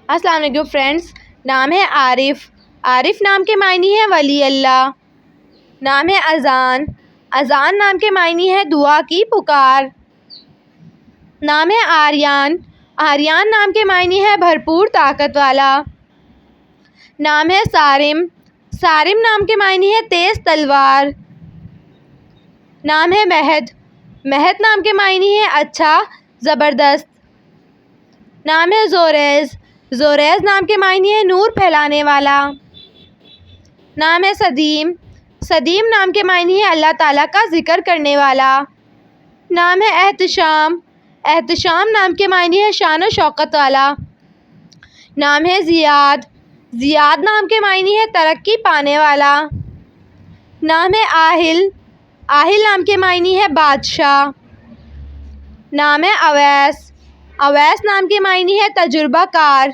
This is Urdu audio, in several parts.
السلام علیکم فرینڈس، نام ہے عارف۔ عارف نام کے معنی ہے ولی اللہ۔ نام ہے اذان۔ اذان نام کے معنی ہے دعا کی پکار۔ نام ہے آریان۔ آریان نام کے معنی ہے بھرپور طاقت والا۔ نام ہے صارم۔ صارم نام کے معنی ہے تیز تلوار۔ نام ہے مہد۔ مہد نام کے معنی ہے اچھا، زبردست۔ نام ہے زوریز۔ زوریز نام کے معنی ہے نور پھیلانے والا۔ نام ہے صدیم۔ صدیم نام کے معنی ہے اللہ تعالیٰ کا ذکر کرنے والا۔ نام ہے احتشام۔ احتشام نام کے معنی ہے شان و شوکت والا۔ نام ہے زیاد۔ زیاد نام کے معنی ہے ترقی پانے والا۔ نام ہے آہل۔ آہل نام کے معنی ہے بادشاہ۔ نام ہے اویس۔ اویس نام کے معنی ہے تجربہ کار۔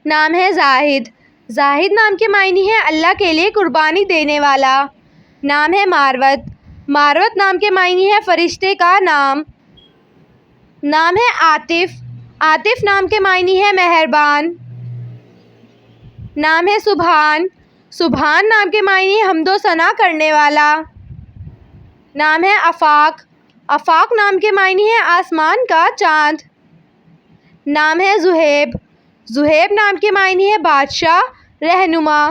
نام ہے زاہد۔ زاہد نام کے معنی ہے اللہ کے لیے قربانی دینے والا۔ نام ہے ماروت۔ ماروت نام کے معنی ہے فرشتے کا نام۔ نام ہے عاطف۔ عاطف نام کے معنی ہے مہربان۔ نام ہے سبحان۔ سبحان نام کے معنی ہے حمد و ثنا کرنے والا۔ نام ہے آفاق۔ آفاق نام کے معنی ہے آسمان کا چاند۔ نام ہے زہیب۔ زہیب نام کے معنی ہے بادشاہ، رہنما۔